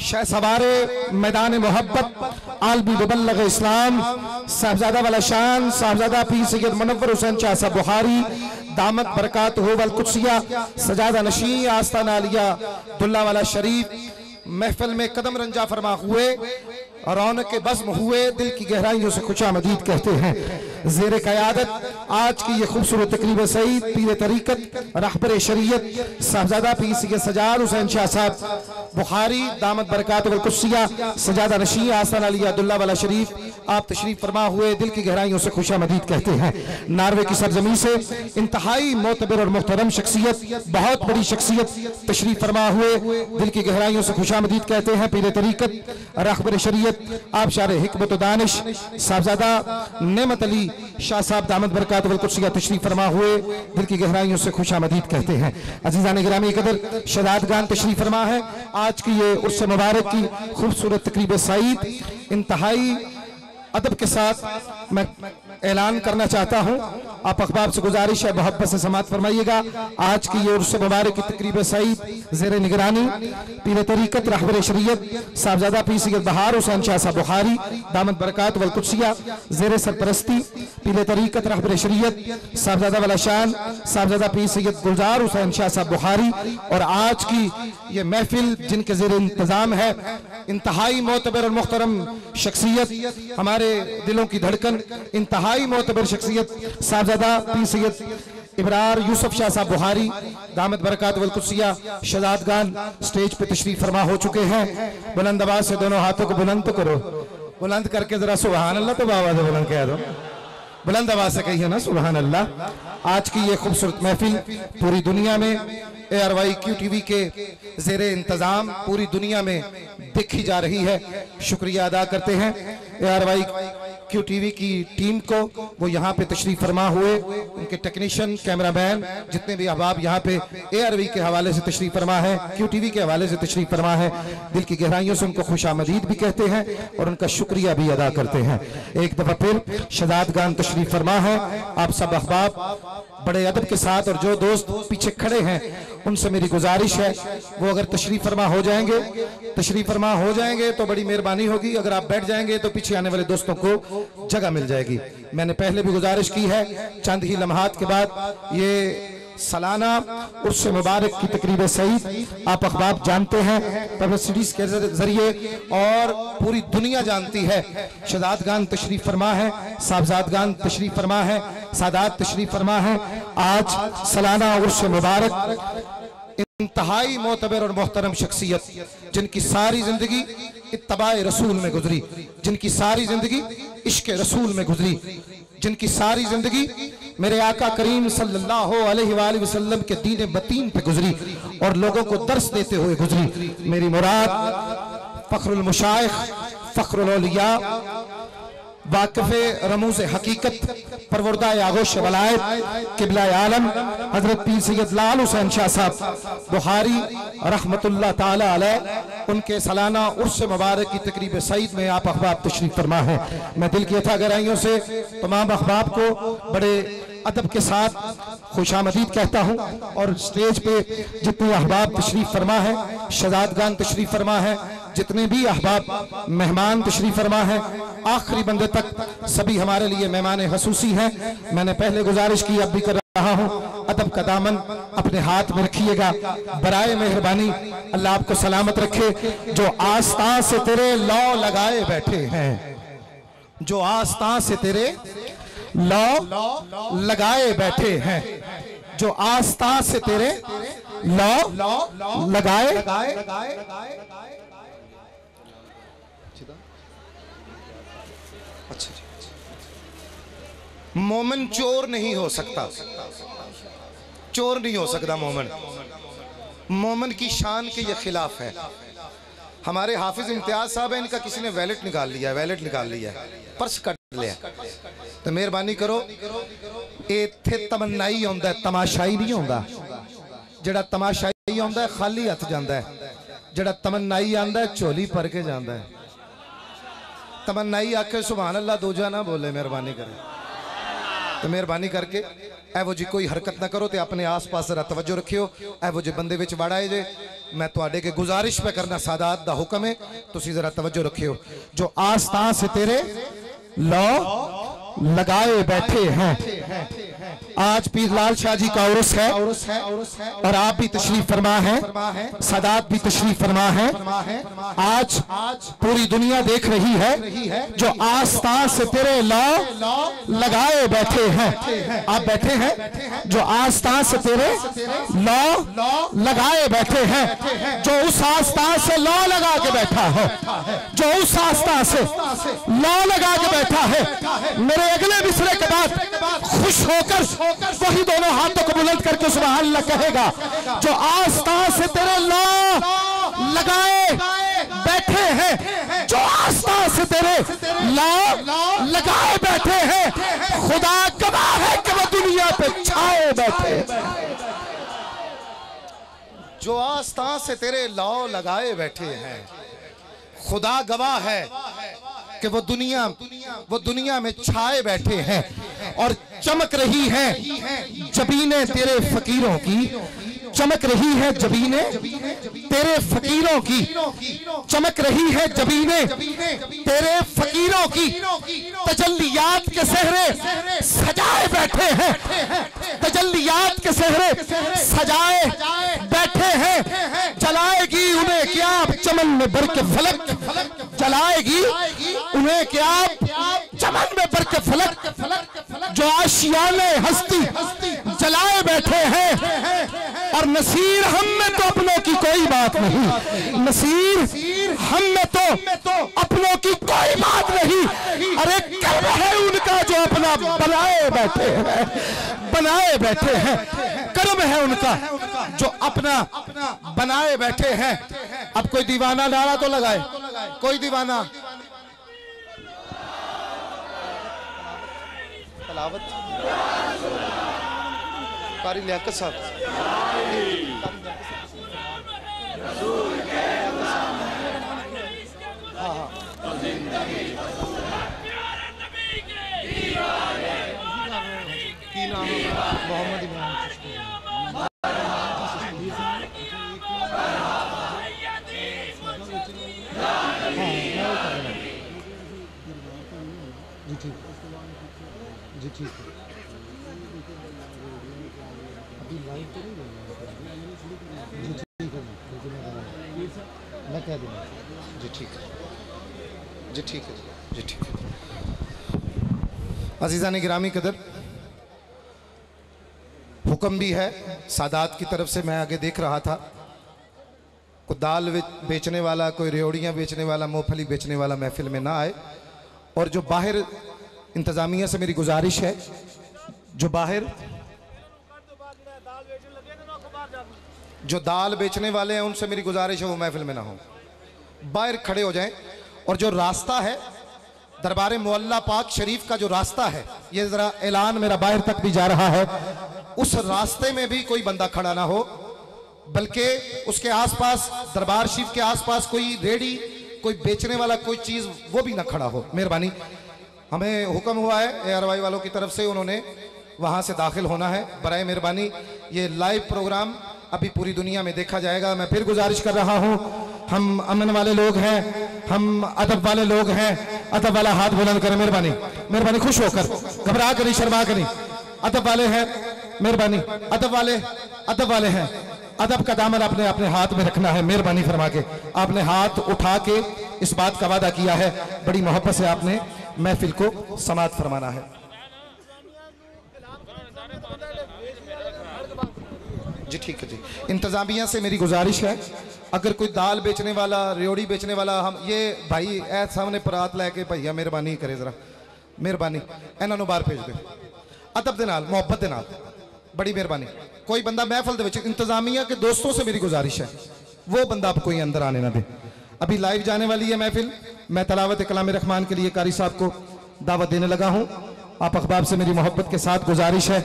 शाह सवारे मैदान मोहब्बत, आलमी मुबल्लिग इस्लाम, साहबजादा वाला शान साहबजादा पीर सैयद मुनव्वर हुसैन शाह साहब बुखारी दामद बरकात वल कुर्सिया सजादा नशी आस्ताना अलिया अब्दुल्ला वाला शरीफ महफिल में कदम रंजा फरमा हुए और रौनक के बज़्म हुए, दिल की गहराइयों से खुशामदीद कहते हैं। ज़ेर क़यादत आज की ये खूबसूरत तकरीब सईद पीर तरीकत, रहबर शरीयत साहबजादा पीर सैयद सजाद हुसैन शाह साहब बुखारी दामद बरकात वल कुर्सिया सजादा नशी आस्ताना अलिया अब्दुल्ला वाला शरीफ आप तशरीफ फरमा हुए, दिल की गहराइयों से खुशामदीद कहते हैं। नार्वे की सरजमी से इंतहाई मोतबर और मुहतरम शख्सियत, बहुत बड़ी शख्सियत तशरीफ फरमा हुए, दिल की गहराइयों से खुशामदीद कहते हैं। पीर तरीकत, रहबर शरीयत आप शार हिकमत दानिश साहबजादा नेमत अली शाह साहब दामद बरकात वल कुर्सिया तशरीफ फरमा हुए, दिल की गहराइयों से खुशामदीद कहते हैं। अजीज़ान गिरामी कदर शहजादगान तशरीफ फरमा है। आज की ये उर्स मुबारक की खूबसूरत तकरीब सईद इंतहाई अदब के साथ मैं ऐलान करना चाहता हूं, आप अखबार से गुजारिश है मोहब्बत से समाअत फरमाइएगा। आज की ये उर्स मुबारक की तकरीब सईद ज़ेर निगरानी पीर तरीक़त रहबर शरीयत साहबजादा पीर सैयद बहार हुसैन शाह साहब बुखारी दामद बरकात वल कुदसिया ज़ेर सरपरस्ती पीर तरीक़त रहबर शरीयत साहबजादा वाला शान साहबजादा पीर सैयद गुलजार हुसैन शाह साहब बुखारी। और आज की ये महफिल जिनके ज़ेर इंतज़ाम है इंतहाई मोतबर और मुहतरम शख्सियत, हमारे दिलों की धड़कन, इंतहाई मोतबर शख्सियत साहबजादा पीर सैयद इब्रार यूसुफ शाह साहब बुखारी दामद बरकात वल कुदसिया शहादतगान स्टेज पे तशरीफ फरमा हो चुके हैं। बुलंद आवाज से दोनों हाथों को बुलंद तो करो, बुलंद करके जरा सुभान अल्लाह तो आवाज बुलंद कह दो, बुलंद आवाज से कहिए ना सुभान अल्लाह। आज की ये खूबसूरत महफिल पूरी दुनिया में ARYQ TV के ज़ेरे इंतज़ाम पूरी दुनिया में देखी जा रही है। शुक्रिया अदा करते हैं ARYQ TV की टीम को, वो यहाँ पे तशरीफ फरमा हुए, उनके टेक्नीशियन कैमरामैन जितने भी अहबाब यहाँ पे ARY के हवाले से तशरीफ फरमा है, QTV के हवाले से तशरीफ फरमा है, दिल की गहराइयों से उनको खुशामदीद भी कहते हैं और उनका शुक्रिया भी अदा करते हैं। एक दफ़ा फिर शहादतगान तशरीफ फरमा है। आप सब अहबाब बड़े अदब के साथ और जो दोस्त पीछे खड़े हैं उनसे मेरी गुजारिश है वो अगर तशरीफ फरमा हो जाएंगे तो बड़ी मेहरबानी होगी। अगर आप बैठ जाएंगे तो पीछे आने वाले दोस्तों को जगह मिल जाएगी। मैंने पहले भी गुजारिश की है, चंद ही लम्हात के बाद ये सालाना उर्स मुबारक की तकरीब सईद आप अखबार जानते हैं पब्लिसिटीज के जरिए और पूरी दुनिया जानती है। शहादतगान तशरीफ फरमा है, साहबजादगान तशरीफ फरमा है, सादात तशरीफ फरमा है। आज सालाना उर्स मुबारक इंतहाई मोतबर और मोहतरम शख्सियत जिनकी सारी जिंदगी इत्तबाए रसूल में गुजरी, जिनकी सारी जिंदगी इश्क रसूल में गुजरी, जिनकी सारी जिंदगी मेरे आका करीम सल्लल्लाहु अलैहि वसल्लम के दीन बतीन पे गुजरी और लोगों को दर्स देते हुए गुजरी। मेरी मुराद फख्रुल मुशाइख, फख्रुल औलिया, वाक़िफ़े रमूज़ हकीकत, परवरदा आगोश वलायत, क़िबला आलम हज़रत पीर सैयद लाल हुसैन शाह साहब बुखारी रहमतुल्लाह ताला अलैह उनके सालाना उर्स मुबारक की तकरीब सईद में आप अहबाब तशरीफ फरमा है। मैं दिल की अथा गहराइयों से तमाम अहबाब को बड़े अदब के साथ खुशामदीद कहता हूँ और स्टेज पे जितने अहबाब तशरीफ फरमा है, शहादतगान तशरीफ फरमा है, जितने भी अहबाब मेहमान तशरीफ फरमा है, आखिरी बंदे तक सभी हमारे लिए मेहमान हसूसी हैं। मैंने पहले गुजारिश की, अब भी कर रहा हूँ, अदब का दामन अपने हाथ में रखिएगा। बराए मेहरबानी अल्लाह आपको सलामत रखे। जो आस्था से तेरे लौ लगाए बैठे हैं, जो आस्था से तेरे लौ लगाए बैठे हैं, जो आस्था से तेरे लौ लगाए मोमिन चोर नहीं हो सकता, चोर नहीं हो सकता मोमिन। मोमिन की शान के ये खिलाफ है। हमारे हाफिज इम्तियाज साहब है, इनका किसी ने वैलेट निकाल लिया, वैलेट निकाल लिया, पर्स कट लिया, तो मेहरबानी करो, इत्थे तमन्नाई आंदा है, तमाशाई नहीं आंदा। जेड़ा तमाशाई आंदा है खाली हथ जांदा है, जेड़ा तमन्नाई आंदा है झोली भर के जांदा है। तमन्नाई आखे सुभान अल्लाह, दूजा ना बोले, मेहरबानी करे। तो मेहरबानी करके एवो जी कोई हरकत ना करो, तो अपने आस पास जरा तवज्जो रखियो। एवो जी बंदे विच वड़ आए जे, मैं तुहाडे के गुजारिश पे करना, सादात दा हुक्म है, तुसी जरा तवज्जो रखियो। जो आस्था से तेरे लौ लगाए बैठे हैं। आज पीर लाल शाह जी का उर्स है और आप भी तशरीफ फरमा है, सादात भी तशरीफ फरमा है। आज पूरी दुनिया देख रही है जो आस्था से तेरे लौ लगाए बैठे हैं। आप बैठे हैं जो आस्था से तेरे लौ लगाए बैठे हैं, जो उस आस्था से लौ लगा के बैठा है, जो उस आस्था से लौ लगा के बैठा है। मेरे अगले मिसरे के बाद खुश होकर वही दोनों हाथों को बुलंद करके सुभान अल्लाह कहेगा। जो आस्था से तेरे लौ लगाए बैठे हैं, जो आस्था से तेरे लौ लगाए बैठे हैं, खुदा गवाह है कि वो दुनिया पे छाए बैठे। जो आस्था से तेरे लौ लगाए बैठे हैं, खुदा गवाह है कि वो दुनिया में छाए बैठे हैं और चमक रही हैं जबीने तेरे फकीरों की, चमक रही है जबीने तेरे फकीरों की, चमक रही है जबीने तेरे फकीरों की। तजल्लियात के सहरे सजाए बैठे हैं, तजल्लियात के सहरे सजाए बैठे हैं। जलाएगी उन्हें क्या चमन में बरके फलक, जलाएगी उन्हें क्या चमन में बरके फलक। जो आशियाने हस्ती जलाए बैठे हैं और नसीर हम में तो अपनों की कोई बात नहीं, नसीर हम में तो अपनों की कोई बात नहीं। अरे कर्म है उनका जो अपना बनाए बैठे हैं, बनाए बैठे हैं। कर्म है उनका जो अपना बनाए बैठे हैं। अब कोई दीवाना नारा तो लगाए, कोई दीवाना तलावत कारी लियाकत साहब मोहम्मद इब्राहिम जी ठीक है। अभी लाइव तो नहीं जी ठीक है, मैं कह दूँगा जी ठीक है, जी ठीक है, जी ठीक है। अज़ीज़ान गिरामी कदर, हुक्म भी है सादात की तरफ से। मैं आगे देख रहा था, कोई दाल बेचने वाला, कोई रेवड़ियाँ बेचने वाला, मूंगफली बेचने वाला महफिल में ना आए। और जो बाहर इंतज़ामिया से मेरी गुजारिश है, जो बाहर जो दाल बेचने वाले हैं उनसे मेरी गुजारिश है वो महफिल में ना हो, बाहर खड़े हो जाएं। और जो रास्ता है दरबार मुअल्ला पाक शरीफ का, जो रास्ता है, ये ज़रा ऐलान मेरा बाहर तक भी जा रहा है, उस रास्ते में भी कोई बंदा खड़ा ना हो, बल्कि उसके आसपास, दरबार शरीफ के आसपास कोई रेडी, कोई बेचने वाला कोई चीज़, वो भी ना खड़ा हो। मेहरबानी, हमें हुक्म हुआ है एआरवाई वालों की तरफ से, उन्होंने वहाँ से दाखिल होना है। बराए मेहरबानी, ये लाइव प्रोग्राम अभी पूरी दुनिया में देखा जाएगा। मैं फिर गुजारिश कर रहा हूँ, हम अमन वाले लोग हैं, हम अदब वाले लोग हैं, अदब वाला हाथ बुलंद करें मेहरबानी, मेहरबानी, खुश होकर, घबरा कर नहीं, शर्मा कर नहीं, अदब वाले हैं मेहरबानी, अदब वाले हैं। अदब का दामन आपने अपने हाथ में रखना है, मेहरबानी फरमा के। आपने हाथ उठा के इस बात का वादा किया है, बड़ी मोहब्बत से आपने महफिल को समात फरमाना है। जी ठीक है जी। इंतजामिया से मेरी गुजारिश है, अगर कोई दाल बेचने वाला, रेवड़ी बेचने वाला, हम ये भाई ऐ सामने परात लैके भैया मेहरबानी करे, जरा मेहरबानी इन्हों बाहर भेज दे, अदब दे नाल, मोहब्बत दे नाल, बड़ी मेहरबानी। कोई बंदा महफिल दे विच, इंतजामिया के दोस्तों से मेरी गुजारिश है, वो बंदा अब कोई अंदर आने ना दे। अभी लाइव जाने वाली है महफिल। मैं तलावत कलाम रहमान के लिए कारी साहब को दावत देने लगा हूँ। आप अखबाब से मेरी मोहब्बत के साथ गुजारिश है,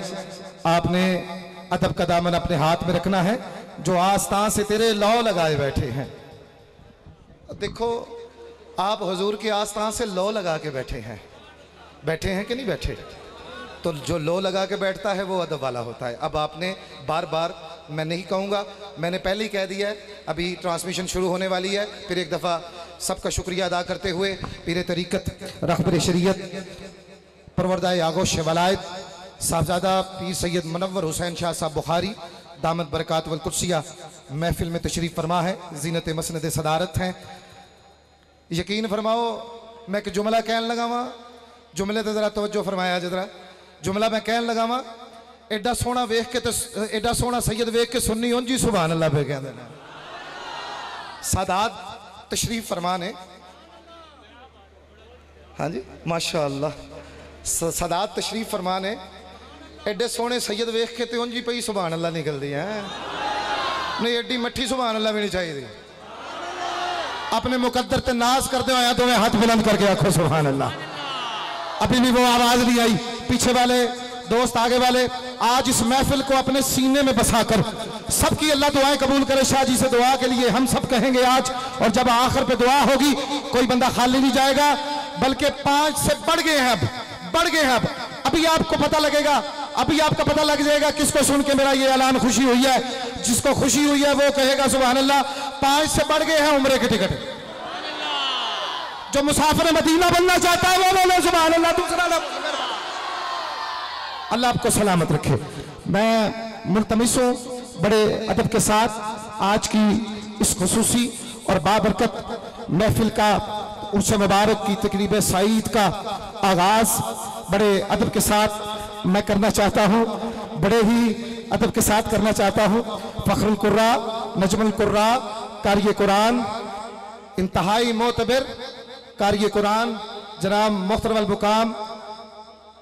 आपने अदब का दामन अपने हाथ में रखना है। जो आस्तां से तेरे लौ लगाए बैठे हैं, देखो आप हुजूर के आस्तां से लौ लगा के बैठे हैं कि नहीं बैठे? तो जो लो लगा के बैठता है वो अदब वाला होता है। अब आपने बार बार, मैं नहीं कहूँगा, मैंने पहले ही कह दिया है, अभी ट्रांसमिशन शुरू होने वाली है। फिर एक दफ़ा सबका शुक्रिया अदा करते हुए पीर तरीक़त, रहबर शरीयत, परवरदाए आगोश वलायत साहबजादा पीर सैयद मुनव्वर हुसैन शाह साहब बुखारी दामद बरकात वल कुर्सिया महफिल में तशरीफ़ फरमा है, ज़ीनत मसनद सदारत हैं। यकीन फरमाओ, मैं एक जुमला कहन लगा वहाँ, जुमले तो ज़रा तवज्जो फरमाया जरा, जुमला मैं कहन लगा वहाँ, एडा सोहना वेख के, तो एडा सोहना सैयद वेख के सुन्नी उंज ही सुभान अल्लाह पे कहते हैं। सादात तशरीफ़ फरमा ने, हाँ जी माशा अल्लाह, सादात तशरीफ़ फरमा ने, एडे सोहने सैयद वेख के तो उंज ही पई सुभान अल्लाह निकलती है। नहीं एडी मट्ठी सुभान अल्लाह भी नहीं चाहिए। अपने मुकद्दर ते नाज करते हो, तो मैं हाथ बुलंद करके आखो सुभान अल्लाह। अभी भी वो आवाज नहीं आई, पीछे वाले दोस्त, आगे वाले, आज इस महफिल को अपने सीने में बसाकर सबकी अल्लाह दुआएं कबूल करे। शाह जी से दुआ के लिए हम सब कहेंगे आज, और जब आखिर पे दुआ होगी कोई बंदा खाली नहीं जाएगा। बल्कि 5 से बढ़ गए हैं, अब बढ़ गए हैं। अब अभी आपको पता लगेगा, अभी आपका पता लग जाएगा किसको सुन के मेरा ये ऐलान खुशी हुई है। जिसको खुशी हुई है वो कहेगा सुभान अल्लाह। 5 से बढ़ गए हैं उम्रे के टिकट। जो मुसाफिर मदीना बनना चाहता है वो बोले सुभान अल्लाह। दूसरा अल्लाह आपको सलामत रखे। मैं मुल्तमिस हूँ बड़े अदब के साथ आज की इस खुसूसी और बाबरकत महफिल का उर्स मुबारक की तकरीब सईद का आगाज बड़े अदब के साथ मैं करना चाहता हूँ, बड़े ही अदब के साथ करना चाहता हूँ। फखरुल कुर्रा, नजमुल कुर्रा, कारी कुरान, इंतहाई मोतबर कारी कुरान जनाब मुख्तरम अल मुकाम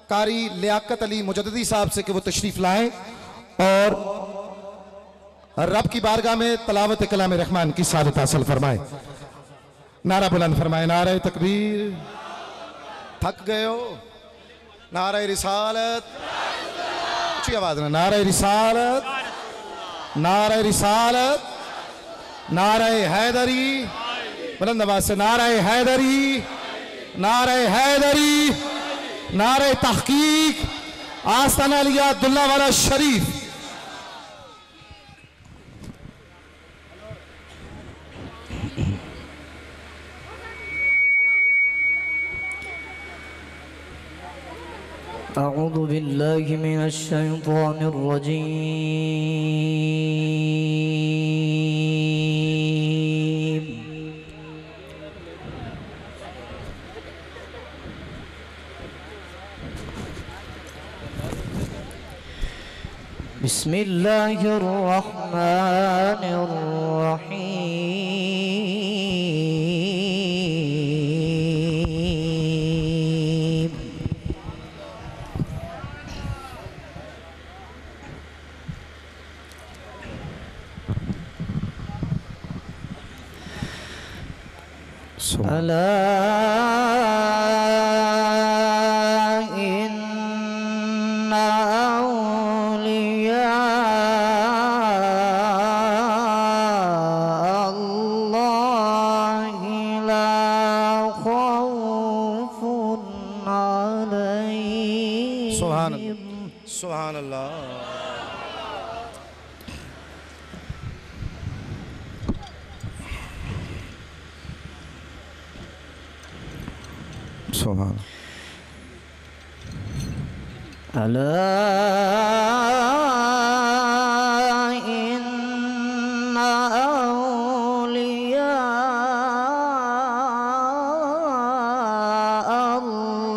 कारी लियाकत अली मुजद्दिदी साहब से कि वो तशरीफ लाएं और रब की बारगाह में तलावत कलाम रहमान की सादत हासिल फरमाएं। नारा बुलंद फरमाए, नारे तकबीर। थक गए हो? नारे रिसालत, अच्छी आवाज ना, नारे रिसालत, नारे रिसालत, नारे हैदरी, बुलंद आवाज से नारे हैदरी, नारे हैदरी, नारे तहकीक, आस्ताना लिया अब्दुल्ला वाला शरीफ। अऊज़ु बिल्लाहि मिनश शैतानिर रजीम। बिस्मिल्लाहिर रहमानिर रहीम। अला इन्ना औलिया अल्लाहि ला खौफुन अलैहिम। सुभान सुभान अल्लाह। सुभान अला इन्ना औलिया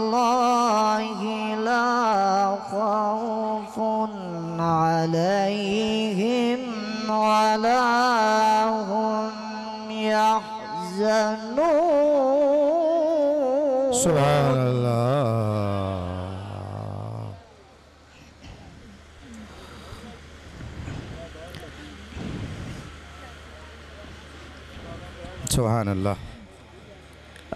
अल्लाहि ला खौफुन अलैहिम वला हुम यहज़नून। सुभान अल्लाह। सुभान अल्लाह।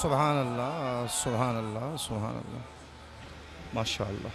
सुभान अल्लाह, सुभान अल्लाह, सुभान अल्लाह, माशाअल्लाह।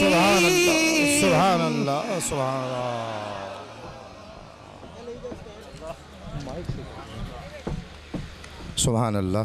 सुभान अल्लाह, सुभान अल्लाह, सुभान अल्लाह। सुभान अल्लाह।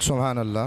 सुभान अल्लाह।